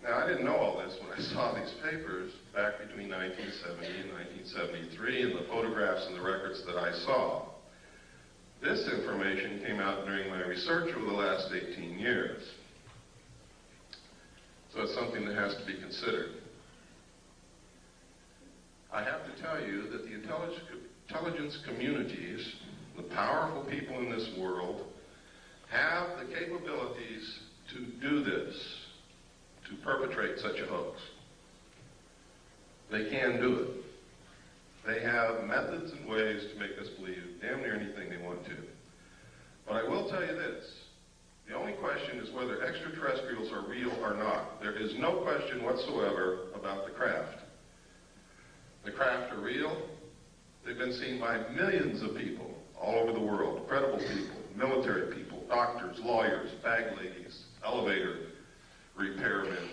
Now, I didn't know all this when I saw these papers back between 1970 and 1973 and the photographs and the records that I saw. This information came out during my research over the last 18 years. So it's something that has to be considered. I have to tell you that the intelligence communities, the powerful people in this world, have the capabilities to do this, to perpetrate such a hoax. They can do it. They have methods and ways to make us believe damn near anything they want to. But I will tell you this. The only question is whether extraterrestrials are real or not. There is no question whatsoever about the craft. The craft are real. They've been seen by millions of people all over the world. Credible people, military people, doctors, lawyers, bag ladies, elevator repairmen,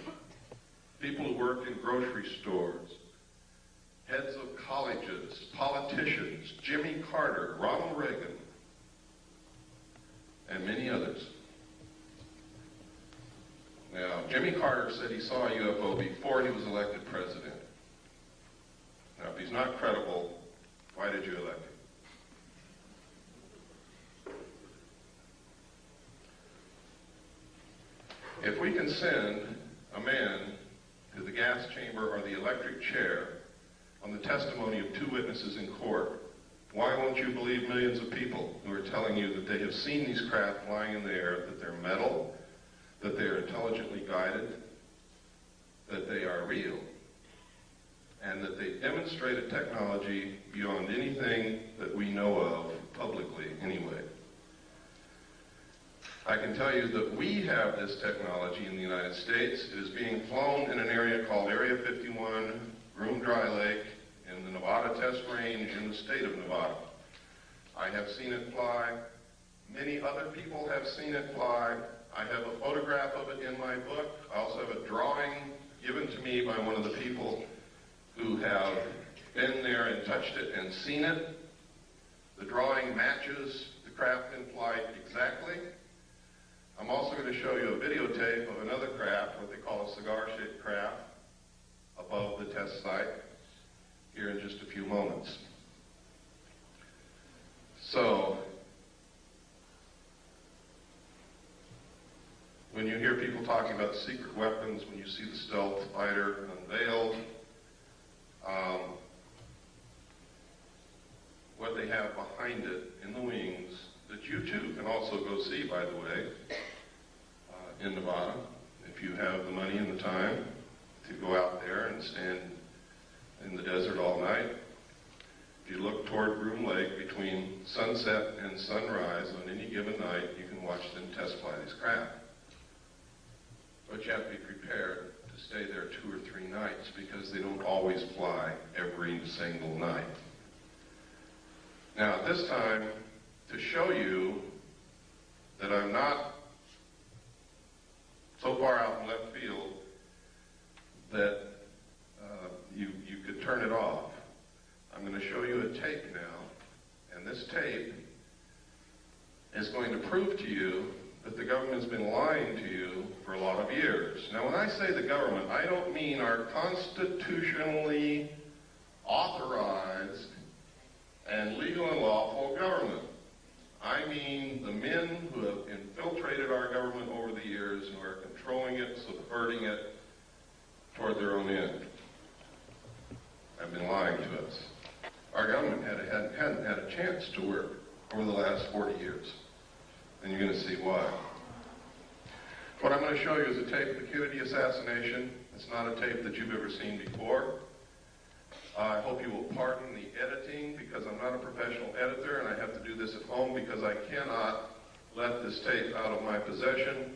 people who work in grocery stores, heads of colleges, politicians, Jimmy Carter, Ronald Reagan, and many others. Now, Jimmy Carter said he saw a UFO before he was elected president. Now, if he's not credible, why did you elect him? If we can send a man to the gas chamber or the electric chair on the testimony of 2 witnesses in court, why won't you believe millions of people who are telling you that they have seen these craft flying in the air, that they're metal, that they are intelligently guided, that they are real, and that they demonstrate a technology beyond anything that we know of publicly anyway? I can tell you that we have this technology in the United States. It is being flown in an area called Area 51, Groom Dry Lake, in the Nevada Test Range in the state of Nevada. I have seen it fly. Many other people have seen it fly. I have a photograph of it in my book. I also have a drawing given to me by one of the people who have been there and touched it and seen it. The drawing matches the craft in flight exactly. I'm also going to show you a videotape of another craft, what they call a cigar-shaped craft, above the test site here in just a few moments. So, when you hear people talking about secret weapons, when you see the stealth fighter unveiled, what they have behind it in the wings, that you too can also go see, by the way, in Nevada, if you have the money and the time to go out there and stand in the desert all night. If you look toward Groom Lake between sunset and sunrise on any given night, you can watch them test fly these craft. But you have to be prepared to stay there 2 or 3 nights because they don't always fly every single night. Now, at this time, to show you that I'm not so far out in left field that you could turn it off, I'm going to show you a tape now, and this tape is going to prove to you that the government's been lying to you for a lot of years. Now, when I say the government, I don't mean our constitutionally authorized and legal and lawful government. I mean the men who have infiltrated our government over the years and who are controlling it, subverting it toward their own end. Have been lying to us. Our government hadn't had a chance to work over the last 40 years. And you're going to see why. What I'm going to show you is a tape of the Kennedy assassination. It's not a tape that you've ever seen before. I hope you will pardon the editing because I'm not a professional editor and I have to do this at home because I cannot let this tape out of my possession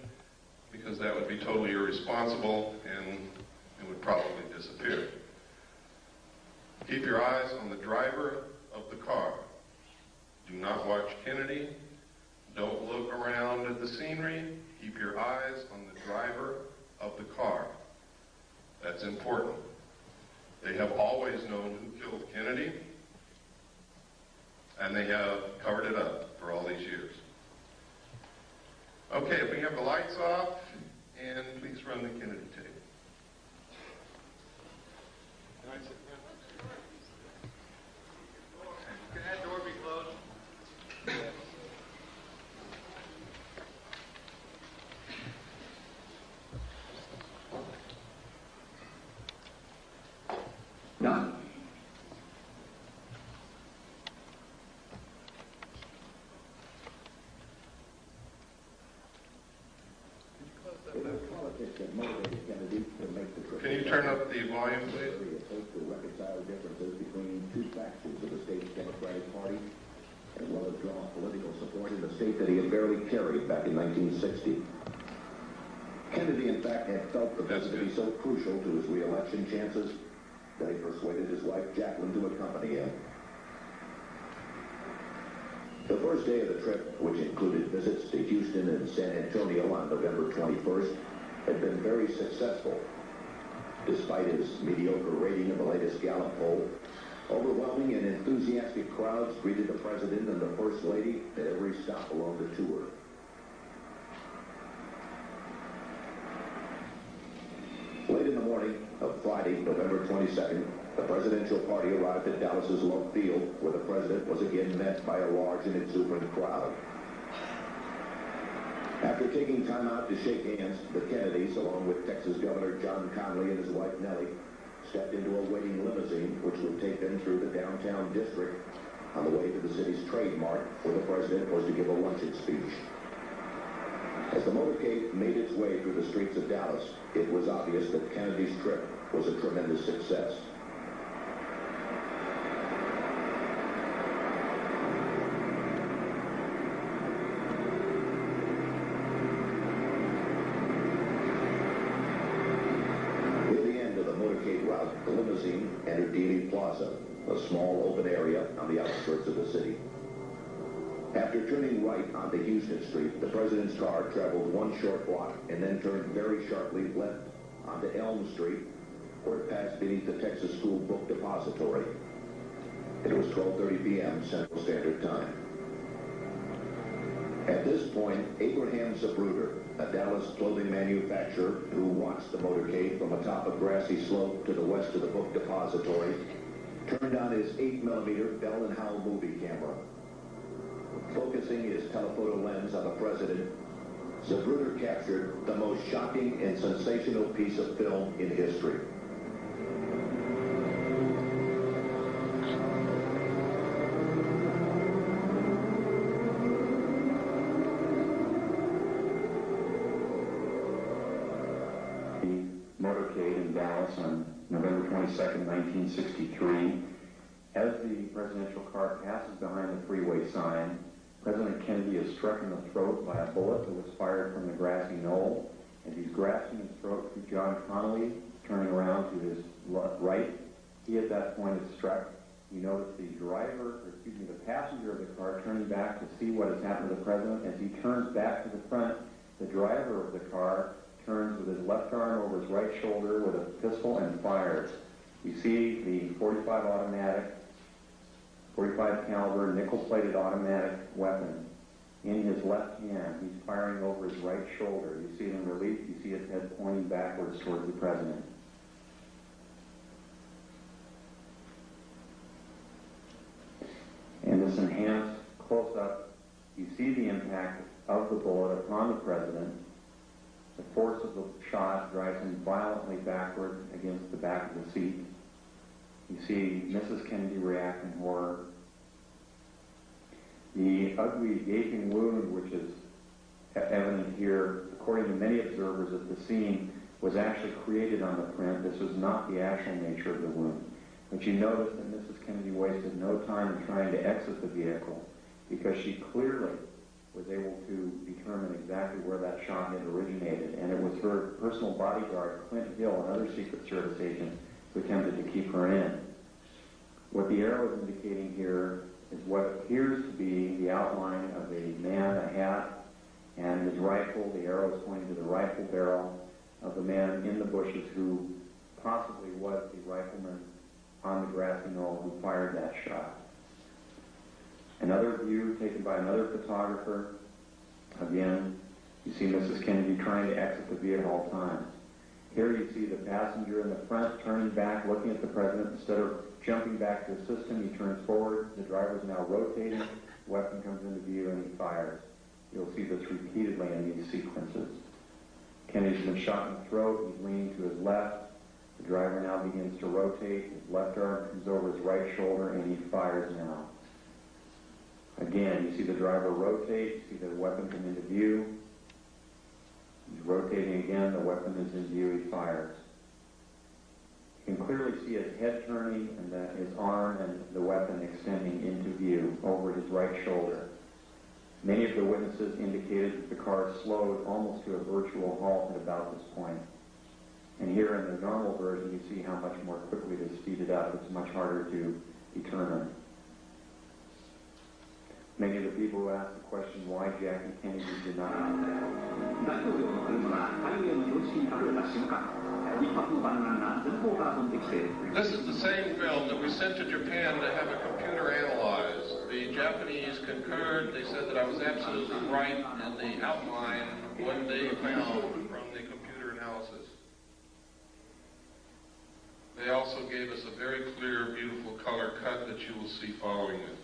because that would be totally irresponsible and it would probably disappear. Keep your eyes on the driver of the car. Do not watch Kennedy. Don't look around at the scenery. Keep your eyes on the driver of the car. That's important. They have always known who killed Kennedy, and they have covered it up for all these years. Okay, if we have the lights off, and please run the Kennedy tape. Can that door be closed? None. Can you turn up the volume, please? To reconcile differences between two factions of the state's Democratic Party, as well as draw political support in the state that he had barely carried back in 1960. Kennedy, in fact, had felt the presidency so crucial to his re-election chances that he persuaded his wife, Jacqueline, to accompany him. The first day of the trip, which included visits to Houston and San Antonio on November 21st, had been very successful. Despite his mediocre rating in the latest Gallup poll, overwhelming and enthusiastic crowds greeted the president and the First Lady at every stop along the tour. Late in the morning of Friday, November 22nd, the presidential party arrived at Dallas's Love Field, where the president was again met by a large and exuberant crowd. After taking time out to shake hands, the Kennedys, along with Texas Governor John Connally and his wife Nellie, stepped into a waiting limousine which would take them through the downtown district on the way to the city's Trade Mart, where the president was to give a luncheon speech. As the motorcade made its way through the streets of Dallas, it was obvious that Kennedy's trip was a tremendous success. The limousine entered Dealey Plaza, a small open area on the outskirts of the city. After turning right onto Houston Street, the president's car traveled one short block and then turned very sharply left onto Elm Street, where it passed beneath the Texas School Book Depository. It was 12:30 p.m. Central Standard Time. At this point, Abraham Zapruder, a Dallas clothing manufacturer who watched the motorcade from atop a grassy slope to the west of the book depository, turned on his 8mm Bell & Howell movie camera. Focusing his telephoto lens on the president, Zapruder captured the most shocking and sensational piece of film in history. Motorcade in Dallas on November 22nd, 1963. As the presidential car passes behind the freeway sign, President Kennedy is struck in the throat by a bullet that was fired from the grassy knoll. As he's grasping his throat through John Connally, turning around to his right, he at that point is struck. You notice the passenger of the car turning back to see what has happened to the president. As he turns back to the front, the driver of the car turns with his left arm over his right shoulder with a pistol and fires. You see the 45 caliber nickel-plated automatic weapon in his left hand. He's firing over his right shoulder. You see it in relief. You see his head pointing backwards towards the president. In this enhanced close-up, you see the impact of the bullet upon the president. The force of the shot drives him violently backward against the back of the seat. You see Mrs. Kennedy react in horror. The ugly gaping wound, which is evident here, according to many observers at the scene, was actually created on the print. This was not the actual nature of the wound. But you notice that Mrs. Kennedy wasted no time in trying to exit the vehicle because she clearly was able to determine exactly where that shot had originated. And it was her personal bodyguard, Clint Hill, another Secret Service agent, who attempted to keep her in. What the arrow is indicating here is what appears to be the outline of a man, a hat, and his rifle. The arrow is pointing to the rifle barrel of the man in the bushes who possibly was the rifleman on the grassy knoll who fired that shot. Another view taken by another photographer. Again, you see Mrs. Kennedy trying to exit the vehicle at all times. Here you see the passenger in the front turning back, looking at the president. Instead of jumping back to assist him, he turns forward. The driver is now rotating. The weapon comes into view and he fires. You'll see this repeatedly in these sequences. Kennedy's been shot in the throat. He's leaning to his left. The driver now begins to rotate. His left arm comes over his right shoulder and he fires now. Again, you see the driver rotate. You see the weapon come into view. He's rotating again. The weapon is in view. He fires. You can clearly see his head turning and his arm and the weapon extending into view over his right shoulder. Many of the witnesses indicated that the car slowed almost to a virtual halt at about this point. And here in the normal version, you see how much more quickly it is speeded up. It's much harder to determine. Many of the people who asked the question why Jackie Kennedy did not. This is the same film that we sent to Japan to have a computer analyzed. The Japanese concurred. They said that I was absolutely right in the outline what they found from the computer analysis. They also gave us a very clear, beautiful color cut that you will see following it.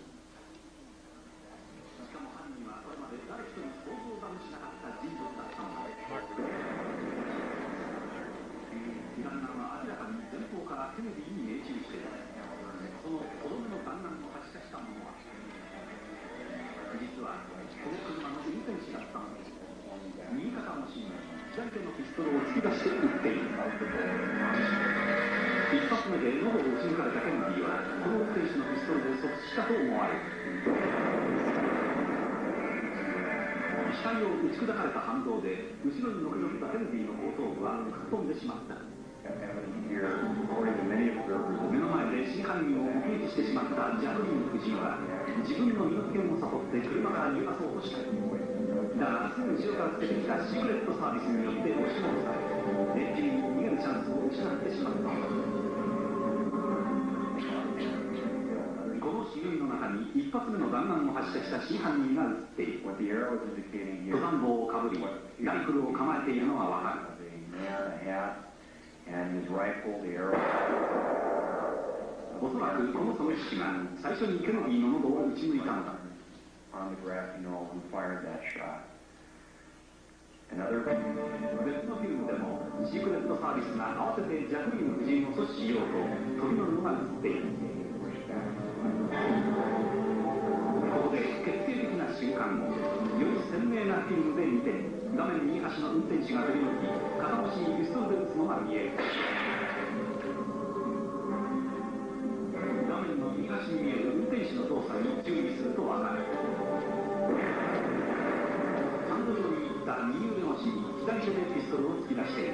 Here, according to many observers, 目の前で真犯人を目撃してしまったジャクリーン夫人は自分の身の危険を悟って車から逃がそうとした。だがすぐ後ろからつけてきたシークレットサービスによって押し戻され、レッキに逃げるチャンスを失ってしまった。このシーンの中に一発目の弾丸を発射した真犯人が映っている。登山帽をかぶり、ライフルを構えているのがわかる。And his rifle, the arrow. おそらくこの組織が最初にケネディの喉を撃ち抜いたのだ。On the graph, you know who fired that shot. Another. 別のフィルムでもシークレットサービスが合わせてジャクリーン夫人を阻止しようと飛び乗るのが映っている。ここで決定的な瞬間をより鮮明なフィルムで見て、画面右端の運転手が飛び乗り、片腰にピストルで撃つのが見える。画面の右端に見える運転手の動作に注意するとわかる。ハンドルを握った右腕の芯に左手でピストルを突き出している。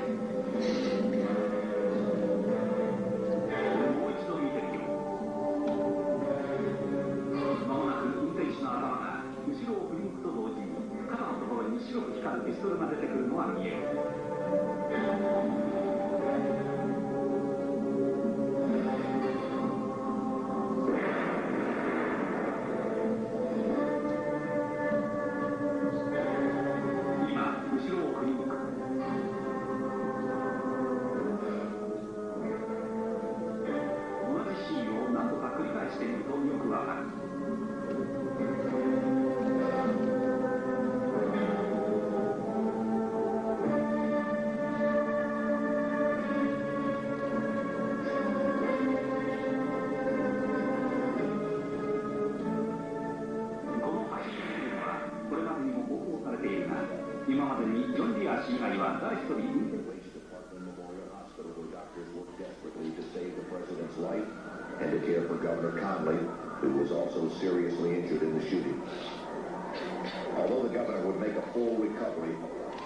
もう一度見てみよう。まもなく運転手の頭が後ろを振り向くと同時に肩のところに白く光るピストルが出てくるのが見える。今、後ろを振り向く。同じシーンを何度か繰り返しているとよくわかる。今までにジョン・リア氏以外は誰一人and to care for Governor Conley, who was also seriously injured in the shooting. Although the governor would make a full recovery,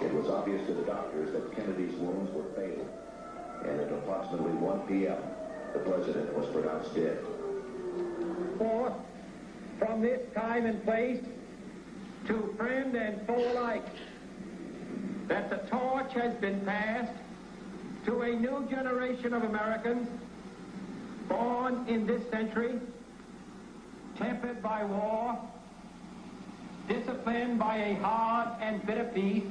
it was obvious to the doctors that Kennedy's wounds were fatal, and at approximately 1 p.m., the president was pronounced dead. Forth from this time and place to friend and foe alike, that the torch has been passed to a new generation of Americans born in this century, tempered by war, disciplined by a hard and bitter peace,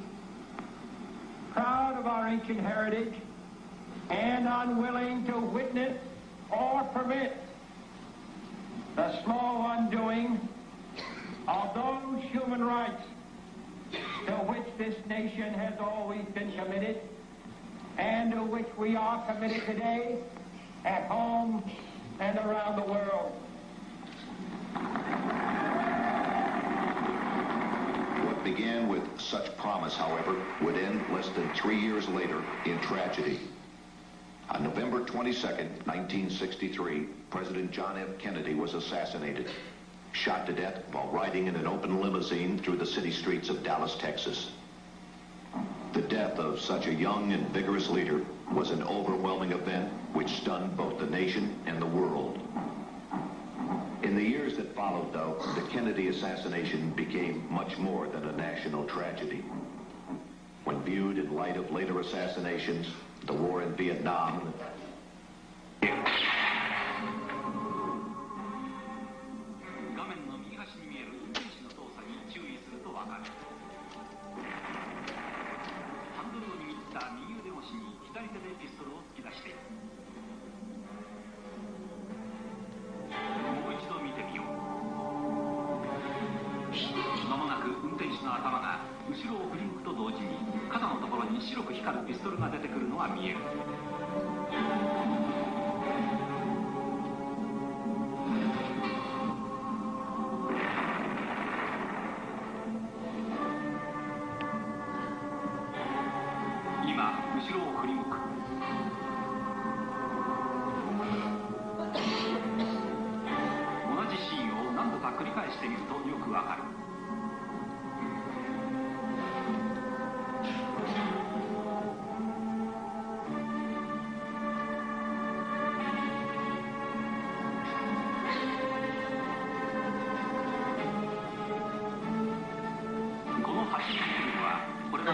proud of our ancient heritage, and unwilling to witness or permit the slow undoing of those human rights to which this nation has always been committed and to which we are committed today at home and around the world. What began with such promise, however, would end less than 3 years later in tragedy. On November 22nd, 1963, President John F. Kennedy was assassinated, shot to death while riding in an open limousine through the city streets of Dallas, Texas. The death of such a young and vigorous leader was an overwhelming event which stunned both the nation and the world. In the years that followed, though, the Kennedy assassination became much more than a national tragedy. When viewed in light of later assassinations, the war in Vietnam,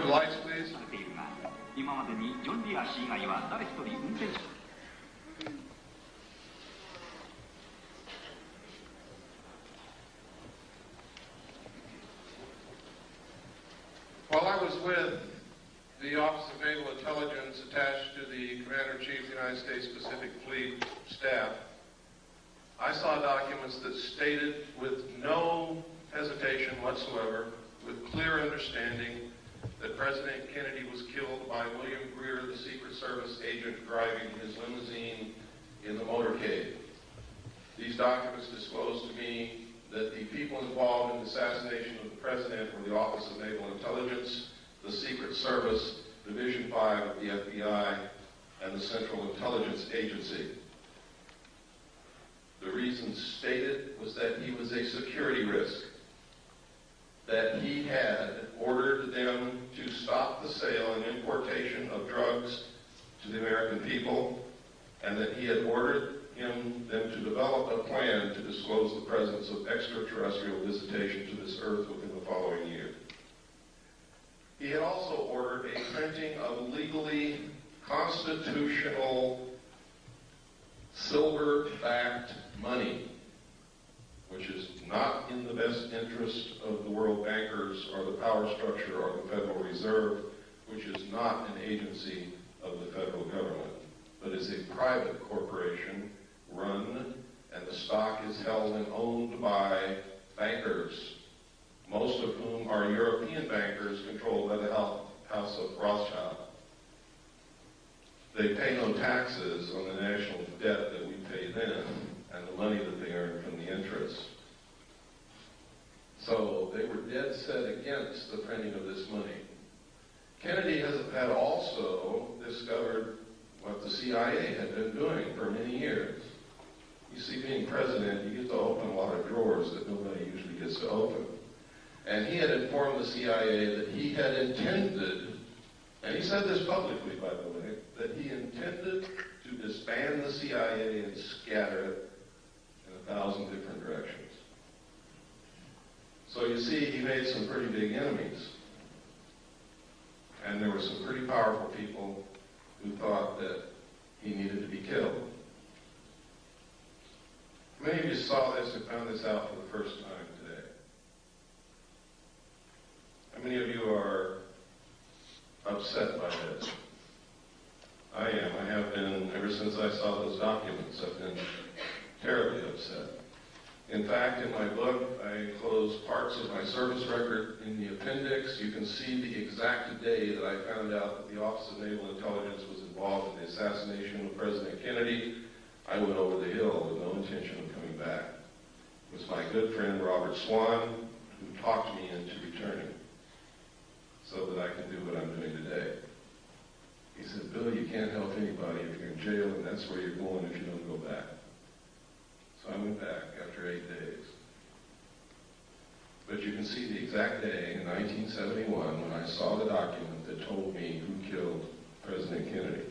Lights, please. While I was with the Office of Naval Intelligence attached to the Commander-in-Chief of the United States Pacific Fleet staff, I saw documents that stated with no hesitation whatsoever, with clear understanding, that President Kennedy was killed by William Greer, the Secret Service agent driving his limousine in the motorcade. These documents disclosed to me that the people involved in the assassination of the President were the Office of Naval Intelligence, the Secret Service, Division 5 of the FBI, and the Central Intelligence Agency. The reason stated was that he was a security risk, that he had ordered them to stop the sale and importation of drugs to the American people, and that he had ordered them to develop a plan to disclose the presence of extraterrestrial visitation to this earth within the following year. He had also ordered a printing of legally constitutional silver-backed money, which is not in the best interest of the world bankers or the power structure or the Federal Reserve, which is not an agency of the federal government, but is a private corporation run, and the stock is held and owned by bankers, most of whom are European bankers controlled by the House of Rothschild. They pay no taxes on the national debt that we pay them and the money that they earn from the interest. So they were dead set against the printing of this money. Kennedy had also discovered what the CIA had been doing for many years. You see, being president, you get to open a lot of drawers that nobody usually gets to open. And he had informed the CIA that he had intended, and he said this publicly, by the way, that he intended to disband the CIA and scatter it in 1,000 different directions. So you see, he made some pretty big enemies. And there were some pretty powerful people who thought that he needed to be killed. Many of you saw this and found this out for the first time today. How many of you are upset by this? I I am. I have been ever since I saw those documents. I've been terribly upset. In fact, in my book, I enclose parts of my service record in the appendix. You can see the exact day that I found out that the Office of Naval Intelligence was involved in the assassination of President Kennedy. I went over the hill with no intention of coming back. It was my good friend Robert Swan who talked me into returning so that I can do what I'm doing today. He said, Bill, you can't help anybody if you're in jail, and that's where you're going if you don't go back. So I went back after 8 days. But you can see the exact day in 1971 when I saw the document that told me who killed President Kennedy.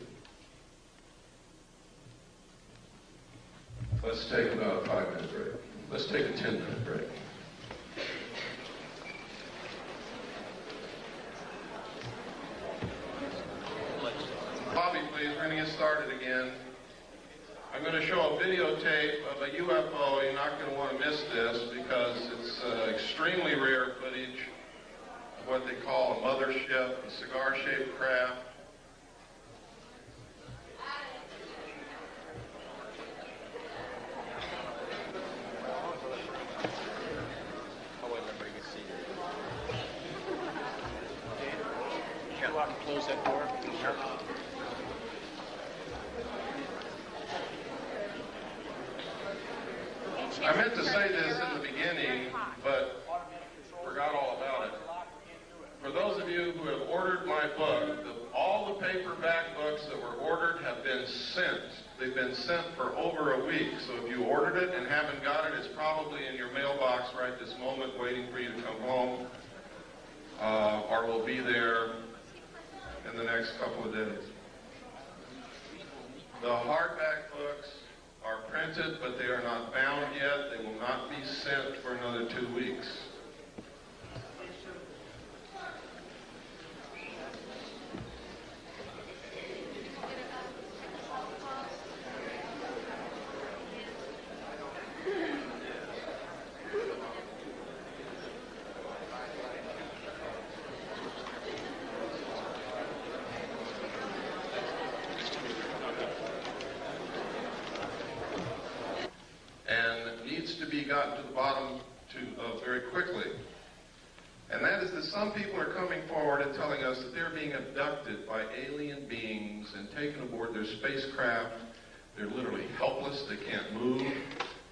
Let's take about a 5-minute break. Let's take a 10-minute break. Bobby, please, we're going to get started again. I'm going to show a videotape of a UFO. You're not going to want to miss this because it's extremely rare footage of what they call a mothership, a cigar-shaped craft. Close that door. Sure. I meant to say this in the beginning, but forgot all about it. For those of you who have ordered my book, all the paperback books that were ordered have been sent. They've been sent for over a week. So if you ordered it and haven't got it, it's probably in your mailbox right this moment waiting for you to come home, or will be there in the next couple of days. The hardback books are printed, but they are not bound yet. They will not be sent for another 2 weeks. Gotten to the bottom very quickly. And that is that some people are coming forward and telling us that they're being abducted by alien beings and taken aboard their spacecraft. They're literally helpless. They can't move.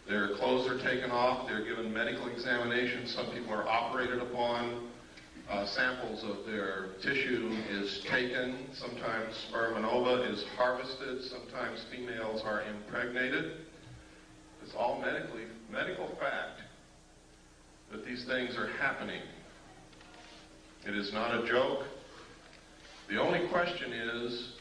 Their clothes are taken off. They're given medical examinations. Some people are operated upon. Samples of their tissue is taken. Sometimes sperm and ova is harvested. Sometimes females are impregnated. It's all medical fact that these things are happening. It is not a joke. The only question is,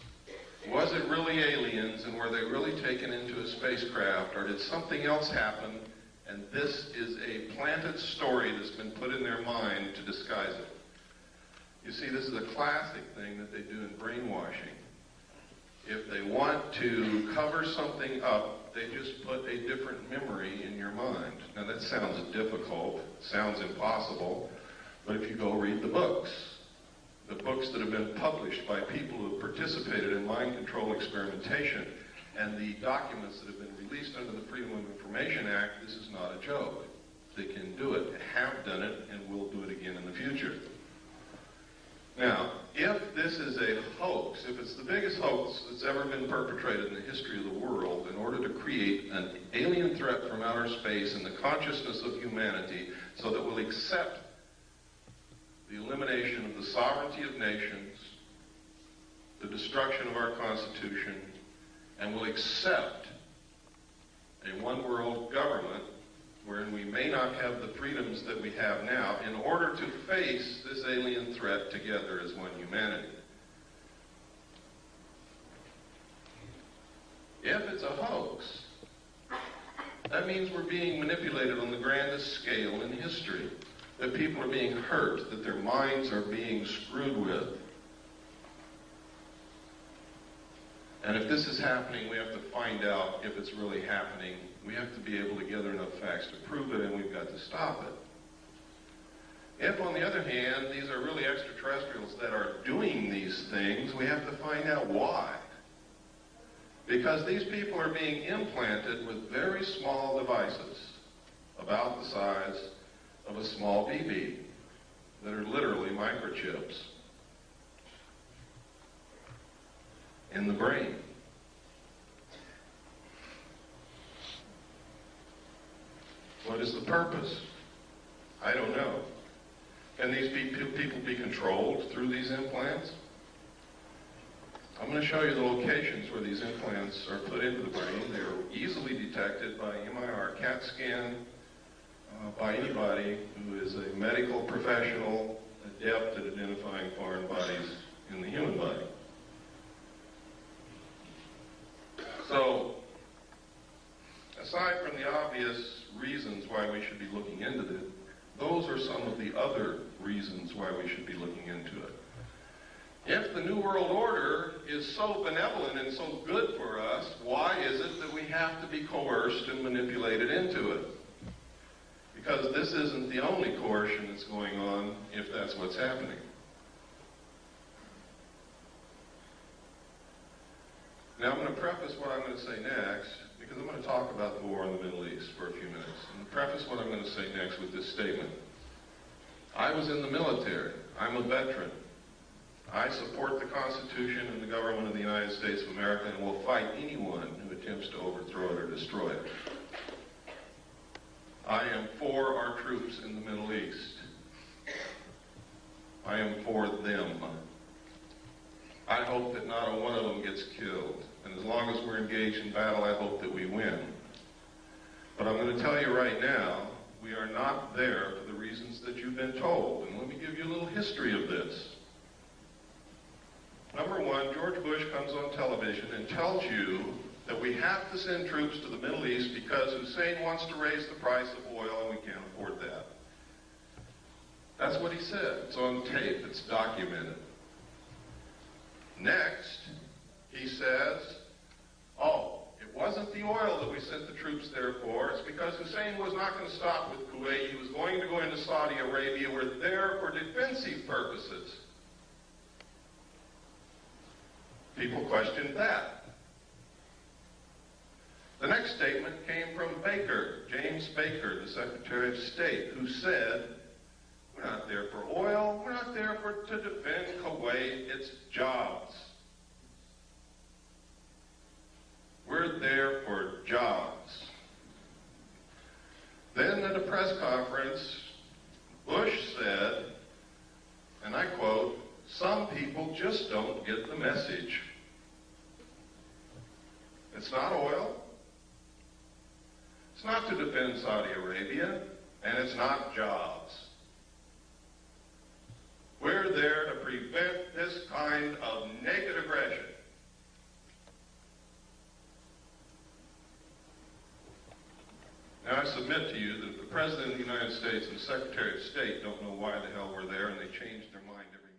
was it really aliens and were they really taken into a spacecraft, or did something else happen and this is a planted story that's been put in their mind to disguise it? You see, this is a classic thing that they do in brainwashing. If they want to cover something up, they just put a different memory in your mind. Now that sounds difficult, sounds impossible, but if you go read the books that have been published by people who have participated in mind control experimentation, and the documents that have been released under the Freedom of Information Act, this is not a joke. They can do it, have done it, and will do it again in the future. Now, if this is a hoax, if it's the biggest hoax that's ever been perpetrated in the history of the world in order to create an alien threat from outer space in the consciousness of humanity so that we'll accept the elimination of the sovereignty of nations, the destruction of our Constitution, and will accept a one-world government wherein we may not have the freedoms that we have now in order to face this alien threat together as one humanity. If it's a hoax, that means we're being manipulated on the grandest scale in history, that people are being hurt, that their minds are being screwed with. And if this is happening, we have to find out if it's really happening. We have to be able to gather enough facts to prove it, and we've got to stop it. If, on the other hand, these are really extraterrestrials that are doing these things, we have to find out why. Because these people are being implanted with very small devices, about the size of a small BB, that are literally microchips in the brain. What is the purpose? I don't know. Can these people be controlled through these implants? I'm going to show you the locations where these implants are put into the brain. They're easily detected by MIR CAT scan by anybody who is a medical professional adept at identifying foreign bodies in the human body. So, aside from the obvious reasons why we should be looking into this, those are some of the other reasons why we should be looking into it. If the New World Order is so benevolent and so good for us, why is it that we have to be coerced and manipulated into it? Because this isn't the only coercion that's going on, if that's what's happening. Now I'm going to preface what I'm going to say next, because I'm going to talk about the war in the Middle East for a few minutes. I'm going to preface what I'm going to say next with this statement. I was in the military. I'm a veteran. I support the Constitution and the government of the United States of America and will fight anyone who attempts to overthrow it or destroy it. I am for our troops in the Middle East. I am for them. I hope that not a one of them gets killed. And as long as we're engaged in battle, I hope that we win. But I'm going to tell you right now, we are not there for the reasons that you've been told. And let me give you a little history of this. Number one, George Bush comes on television and tells you that we have to send troops to the Middle East because Hussein wants to raise the price of oil and we can't afford that. That's what he said. It's on tape. It's documented. Next, he says, oh, it wasn't the oil that we sent the troops there for. It's because Hussein was not going to stop with Kuwait. He was going to go into Saudi Arabia. We're there for defensive purposes. People questioned that. The next statement came from Baker, James Baker, the Secretary of State, who said, we're not there for oil, we're not there to defend Kuwait, it's jobs. We're there for jobs. Then at a press conference, Bush said, and I quote, some people just don't get the message. It's not oil. It's not to defend Saudi Arabia, and it's not jobs. We're there to prevent this kind of naked aggression. Now I submit to you that the President of the United States and the Secretary of State don't know why the hell we're there, and they change their mind every